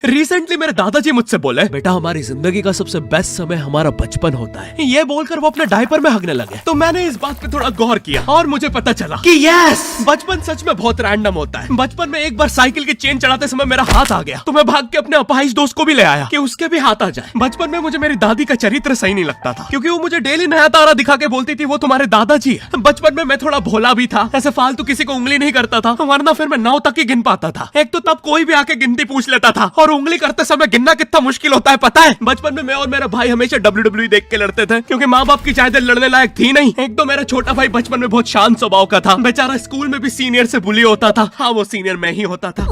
Recently मेरे दादाजी मुझसे बोले, बेटा हमारी जिंदगी का सबसे बेस्ट समय हमारा बचपन होता है। ये बोलकर वो अपने डायपर में हगने लगे। तो मैंने इस बात पे थोड़ा गौर किया और मुझे पता चला कि यस, बचपन सच में बहुत रैंडम होता है। बचपन में एक बार साइकिल की चेन चढ़ाते समय मेरा हाथ आ गया, तो मैं भाग के अपने अपाहिज दोस्त को भी ले आया कि उसके भी हाथ आ जाए। बचपन में मुझे मेरी दादी का चरित्र सही नहीं लगता था, क्योंकि वो मुझे डेली नया तारा दिखा के बोलती थी वो तुम्हारे दादाजी है। बचपन में मैं थोड़ा भोला भी था, ऐसे फालतू किसी को उंगली नहीं करता था, वरना फिर मैं 9 तक ही गिन पाता था। एक तो तब कोई भी आके गिनती पूछ लेता था, और उंगली करते समय गिनना कितना मुश्किल होता है पता है। बचपन में मैं और मेरा भाई हमेशा WWE देख के लड़ते थे, क्योंकि माँ बाप की जायदाद लड़ने लायक थी नहीं। एक तो मेरा छोटा भाई बचपन में बहुत शांत स्वभाव का था, बेचारा स्कूल में भी सीनियर से बुली होता था। हाँ, वो सीनियर मैं ही होता था।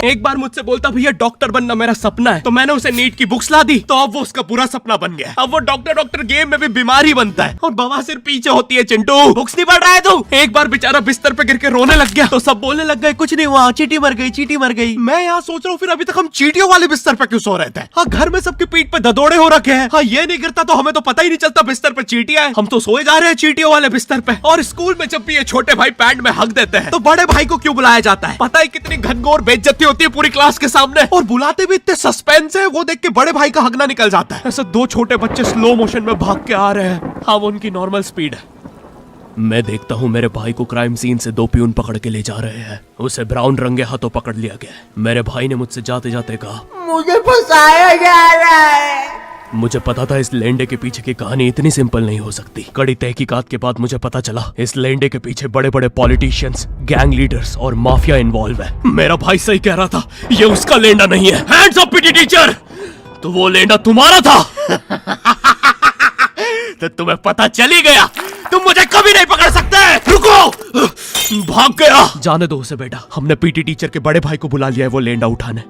एक बार मुझसे बोलता, भैया डॉक्टर बनना मेरा सपना है। तो मैंने उसे नीट की बुक्स ला दी, तो अब वो उसका पूरा सपना बन गया। अब वो डॉक्टर गेम में भी बीमारी बनता है, और बवासीर पीछे होती है। चिंटू बुक्स नहीं पढ़ रहा है तू? एक बार बेचारा बिस्तर पे गिर के रोने लग गया, तो सब बोलने लग गए, कुछ नहीं हुआ, चींटी मर गई, चींटी मर गई। मैं यहाँ सोच रहा हूँ फिर अभी तक हम चींटियों वाले बिस्तर पे क्यों सो रहे थे? हाँ, घर में सबकी पीठ पे ददोड़े हो रखे हैं। हाँ, ये नहीं गिरता तो हमें तो पता ही नहीं चलता बिस्तर पे चींटियां हैं। हम तो सोए जा रहे हैं चींटियों वाले बिस्तर पे। और स्कूल में जब भी ये छोटे भाई पैंट में हक देते हैं, तो बड़े भाई को क्यों बुलाया जाता है? पता है कितनी घनघोर बेइज्जती होती है पूरी क्लास के सामने, और बुलाते भी इतने सस्पेंस है, वो देख के बड़े भाई का हगना निकल जाता है। ऐसे 2 छोटे बच्चे स्लो मोशन में भाग के आ रहे हैं। हाँ, वो उनकी नॉर्मल स्पीड है। मैं देखता हूँ मेरे भाई को क्राइम सीन से 2 पियून पकड़ के ले जा रहे हैं। उसे ब्राउन रंगे हाथों पकड़ लिया गया। मेरे भाई ने मुझसे जाते जाते कहा, मुझे फंसाया जा रहा है। मुझे पता था इस लेंडे के पीछे की कहानी इतनी सिंपल नहीं हो सकती। कड़ी तहकीकात के बाद मुझे पता चला इस लेंडे के पीछे बड़े बड़े पॉलिटिशियंस, गैंग लीडर्स और माफिया इन्वॉल्व है। मेरा भाई सही कह रहा था, ये उसका लेंडा नहीं है। हैंड्स अप पीटी टीचर, तो वो लेंडा तुम्हारा था। तो तुम्हें पता चल ही गया, तुम मुझे कभी नहीं पकड़ सकते। रुको, भाग गया। जाने दो उसे बेटा, हमने पीटी टीचर के बड़े भाई को बुला लिया है वो लेंडा उठाने।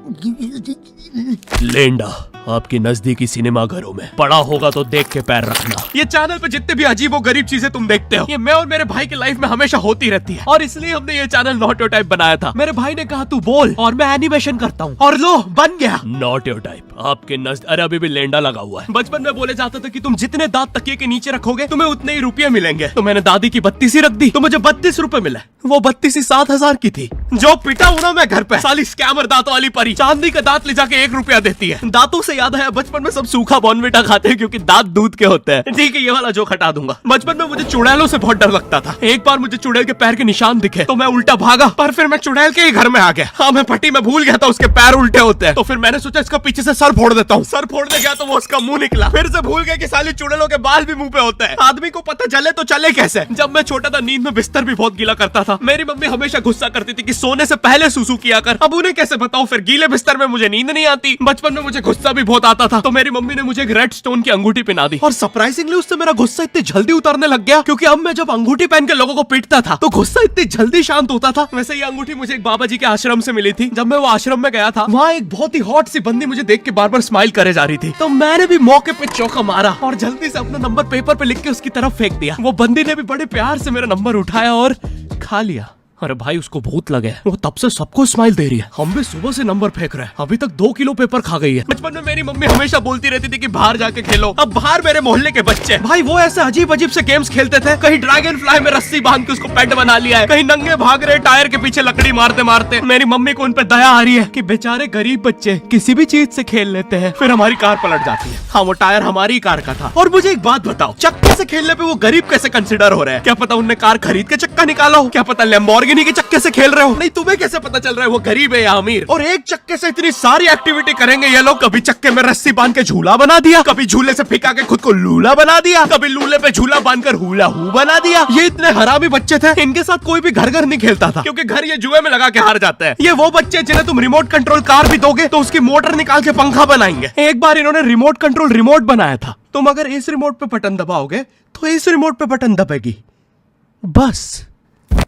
लेंडा आपकी नजदीकी सिनेमा घरों में पड़ा होगा, तो देख के पैर रखना। ये चैनल पे जितने भी अजीब और गरीब चीजें तुम देखते हो, ये मैं और मेरे भाई की लाइफ में हमेशा होती रहती है, और इसलिए हमने ये चैनल नॉट योर टाइप बनाया था। मेरे भाई ने कहा तू बोल और मैं एनिमेशन करता हूँ, और लो बन गया नॉट योर टाइप आपके अरे अभी भी लेंडा लगा हुआ है। बचपन में बोले जाता था कि तुम जितने दांत तकिए के नीचे रखोगे तुम्हें उतने ही रुपये मिलेंगे। तो मैंने दादी की 32 रख दी, तो मुझे 32 रुपए मिले। वो 32 7,000 की थी। जो पिटा हूं ना मैं घर पे, साली स्कैमर दांतों वाली परी, चांदी का दांत ले जाके 1 रुपया देती है। दांतों से याद है, बचपन में सब सूखा बॉर्नविटा खाते हैं क्योंकि दांत दूध के होते हैं। ठीक है, ये वाला जोक हटा दूंगा। बचपन में मुझे चुड़ैलों से बहुत डर लगता था। एक बार मुझे चुड़ैल के पैर के निशान दिखे, तो मैं उल्टा भागा, पर फिर मैं चुड़ैल के ही घर में आ गया। हाँ, मैं पट्टी में भूल गया था उसके पैर उल्टे होते हैं, तो फिर मैंने सोचा इसका पीछे से सर फोड़ देता हूँ। सर फोड़ने गया तो वो उसका मुंह निकला। फिर से भूल गया कि साली चुड़ैलों के बाल भी मुंह पे होते हैं। आदमी को पता चले तो चले कैसे। जब मैं छोटा था, नींद में बिस्तर भी बहुत गीला करता था। मेरी मम्मी हमेशा गुस्सा करती थी कि सोने से पहले सुसु किया कर। अब उन्हें कैसे बताऊं, फिर गीले बिस्तर में मुझे नींद नहीं आती। बचपन में मुझे गुस्सा भी बहुत आता था, तो मेरी मम्मी ने मुझे एक रेड स्टोन की अंगूठी पहना दी, और सरप्राइजिंगली उससे मेरा गुस्सा इतनी जल्दी उतरने लग गया, क्योंकि अब मैं जब अंगूठी पहन के लोगों को पीटता था तो गुस्सा इतनी जल्दी शांत होता था। वैसे ये अंगूठी मुझे एक बाबा जी के आश्रम से मिली थी। जब मैं वो आश्रम में गया था, वहाँ एक बहुत ही हॉट सी बंदी मुझे देख के बार बार स्माइल करे जा रही थी, तो मैंने भी मौके पे चौका मारा और जल्दी से अपना नंबर पेपर पे लिख के उसकी तरफ फेंक दिया। वो बंदी ने भी बड़े प्यार से मेरा नंबर उठाया और खा लिया। अरे भाई, उसको भूत लगे, वो तब से सबको स्माइल दे रही है। हम भी सुबह से नंबर फेंक रहे हैं, अभी तक 2 किलो पेपर खा गई है। बचपन में मेरी मम्मी हमेशा बोलती रहती थी कि बाहर जाके खेलो। अब बाहर मेरे मोहल्ले के बच्चे भाई वो ऐसे अजीब अजीब से गेम्स खेलते थे। कहीं ड्रैगन फ्लाई में रस्सी बांध के उसको पेट बना लिया है, कहीं नंगे भाग रहे टायर के पीछे लकड़ी मारते मारते। मेरी मम्मी को उन पे दया आ रही है कि बेचारे गरीब बच्चे किसी भी चीज से खेल लेते हैं, फिर हमारी कार पलट जाती है। हाँ, वो टायर हमारी कार का था। और मुझे एक बात बताओ, चक्के से खेलने पे वो गरीब कैसे कंसिडर हो रहे हैं? क्या पता उनने कार खरीद के चक्का निकाला हो, क्या पता लैम्बोर्गिनी के चक्के से खेल रहे हो। नहीं, तुम्हें कैसे पता चल रहा है वो गरीब है या अमीर? और एक चक्के से इतनी सारी एक्टिविटी करेंगे ये लोग। कभी चक्के में रस्सी बांध के झूला बना दिया, कभी झूले से फिका के खुद को लूला बना दिया, कभी लूले पे झूला बांधकर हुला हू बना दिया। ये इतने हरामी बच्चे थे, इनके साथ कोई भी घर नहीं खेलता था, क्योंकि घर ये जुए में लगा के हार जाते हैं। ये वो बच्चे जिन्हें तुम रिमोट कंट्रोल कार भी दोगे तो उसकी मोटर निकाल के पंखा बनाएंगे। एक बार इन्होंने रिमोट कंट्रोल रिमोट बनाया था। तुम अगर इस रिमोट पे बटन दबाओगे तो इस रिमोट पे बटन दबेगी, बस।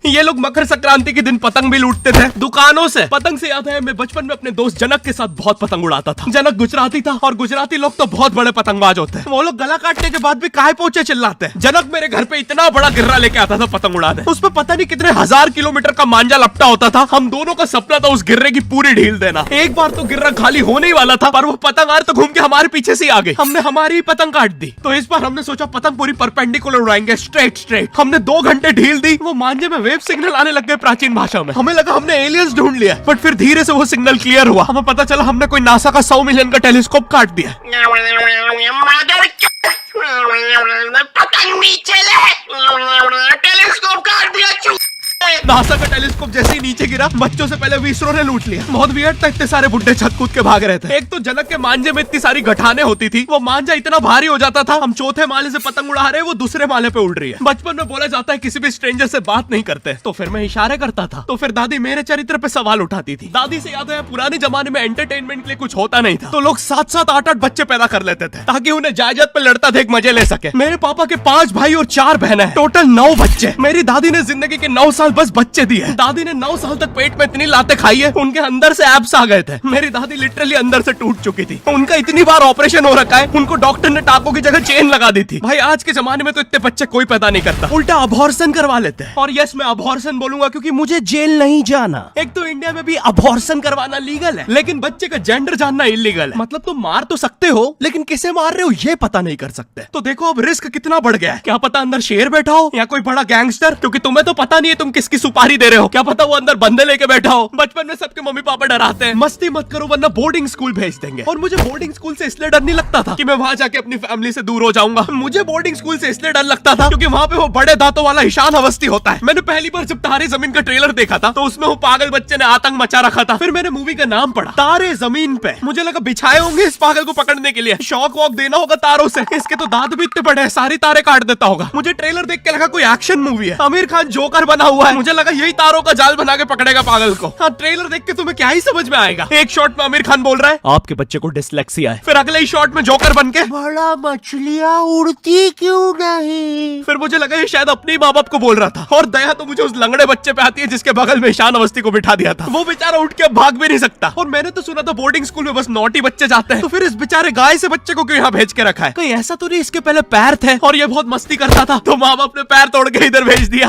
ये लोग मकर संक्रांति के दिन पतंग भी लूटते थे दुकानों से। पतंग से याद है, मैं बचपन में अपने दोस्त जनक के साथ बहुत पतंग उड़ाता था। जनक गुजराती था, और गुजराती लोग तो बहुत बड़े पतंगबाज होते हैं। वो लोग गला काटने के बाद भी काहे पोचे चिल्लाते हैं। जनक मेरे घर पे इतना बड़ा गिर्रा लेके आता था पतंग उड़ाने। उस पर पता नहीं कितने 1000 किलोमीटर का मांझा लपटा होता था। हम दोनों का सपना था उस गिर्रे की पूरी ढील देना। एक बार तो गिर्रा खाली होने ही वाला था, पर वो पतंग तो घूम के हमारे पीछे से आ गई। हमने हमारी ही पतंग काट दी। तो इस बार हमने सोचा पतंग पूरी परपेंडिकुलर उड़ाएंगे, स्ट्रेट। हमने 2 घंटे ढील दी, वो मांझे में वेव सिग्नल आने लग गए प्राचीन भाषा में। हमें लगा हमने एलियंस ढूंढ लिया, बट फिर धीरे से वो सिग्नल क्लियर हुआ। हमें पता चला हमने कोई नासा का 100 मिलियन का टेलीस्कोप काट दिया। पतंग नीचे ले, टेलीस्कोप काट दिया। नासा का टेलीस्कोप जैसे ही नीचे गिरा, बच्चों से पहले विसरो ने लूट लिया। बहुत वियर्ड था, इतने सारे बुड्ढे छत कूद के भाग रहे थे। एक तो जनक के मांझे में इतनी सारी गठाने होती थी, वो मांझा इतना भारी हो जाता था, हम चौथे माले से पतंग उड़ा रहे, वो दूसरे माले पे उड़ रही है। बचपन में बोला जाता है किसी भी स्ट्रेंजर से बात नहीं करते, तो फिर मैं इशारे करता था। तो फिर दादी मेरे चरित्र पे सवाल उठाती थी। दादी से याद है पुराने जमाने में एंटरटेनमेंट के लिए कुछ होता नहीं था, तो लोग 7-7, 8-8 बच्चे पैदा कर लेते थे ताकि उन्हें जायदाद पे लड़ता देख मजे ले सके। मेरे पापा के 5 भाई और 4 बहनें हैं, टोटल 9 बच्चे। मेरी दादी ने जिंदगी के 9 साल बस बच्चे दिए। दादी ने 9 साल तक पेट में इतनी लातें खाई है, उनके अंदर से एब्स आ गए थे। मेरी दादी लिटरली अंदर से टूट चुकी थी। उनका इतनी बार ऑपरेशन हो रखा है, उनको डॉक्टर ने टाकों की जगह चेन लगा दी थी। भाई आज के जमाने में तो इतने बच्चे कोई पैदा नहीं करता, उल्टा अबॉर्शन करवा लेते हैं। और यस, मैं अबॉर्शन बोलूंगा क्योंकि मुझे जेल नहीं जाना। एक तो इंडिया में भी अबॉर्शन करवाना लीगल है, लेकिन बच्चे का जेंडर जानना इलीगल है। मतलब तुम मार तो सकते हो, लेकिन किसे मार रहे हो ये पता नहीं कर सकते। तो देखो अब रिस्क कितना बढ़ गया है। क्या पता अंदर शेर बैठा हो या कोई बड़ा गैंगस्टर, क्योंकि तुम्हें तो पता नहीं है तुम किसकी सुपारी दे रहे हो। क्या पता वो अंदर बंदे लेके बैठा हो। बचपन में सबके मम्मी पापा डराते हैं, मस्ती मत करो वरना बोर्डिंग स्कूल भेज देंगे। और मुझे बोर्डिंग स्कूल से इसलिए डर नहीं लगता था कि मैं वहां जाके अपनी फैमिली से दूर हो जाऊंगा। मुझे बोर्डिंग स्कूल से इसलिए डर लगता था क्योंकि वहां पे वो बड़े दांतों वाला ईशान अवस्थी होता है। मैंने पहली बार जब तारे जमीन का ट्रेलर देखा था, तो उसमें वो पागल बच्चे ने आतंक मचा रखा था। फिर मैंने मूवी का नाम पढ़ा, तारे जमीन पे। मुझे लगा बिछाए होंगे इस पागल को पकड़ने के लिए, शॉक वॉक देना होगा तारों से। इसके तो दांत भी इतने बड़े हैं, सारी तारे काट देता होगा। मुझे ट्रेलर देख के लगा कोई एक्शन मूवी है, आमिर खान जोकर बना हुआ है। मुझे लगा यही तारों का जाल बना के पकड़ेगा पागल को। हाँ, ट्रेलर देख के तुम्हें क्या ही समझ में आएगा। एक शॉट में आमिर खान बोल रहा है आपके बच्चे को डिसलेक्सिया है, फिर अगले ही शॉट में जोकर बन के बड़ा मछलियां उड़ती क्यों नहीं। फिर मुझे लगा ये शायद अपने माँ बाप को बोल रहा था। और दया तो मुझे उस लंगड़े बच्चे पे आती है जिसके बगल में ईशान अवस्थी को बिठा दिया था। वो बेचारा उठ के भाग भी नहीं सकता। और मैंने तो सुना था बोर्डिंग स्कूल में बस नॉटी बच्चे जाते हैं, तो फिर इस बेचारे गाय से बच्चे को क्यों यहाँ भेज के रखा है। कहीं ऐसा तो नहीं इसके पहले पैर थे और ये बहुत मस्ती करता था, तो माँ बाप ने पैर तोड़ के इधर भेज दिया।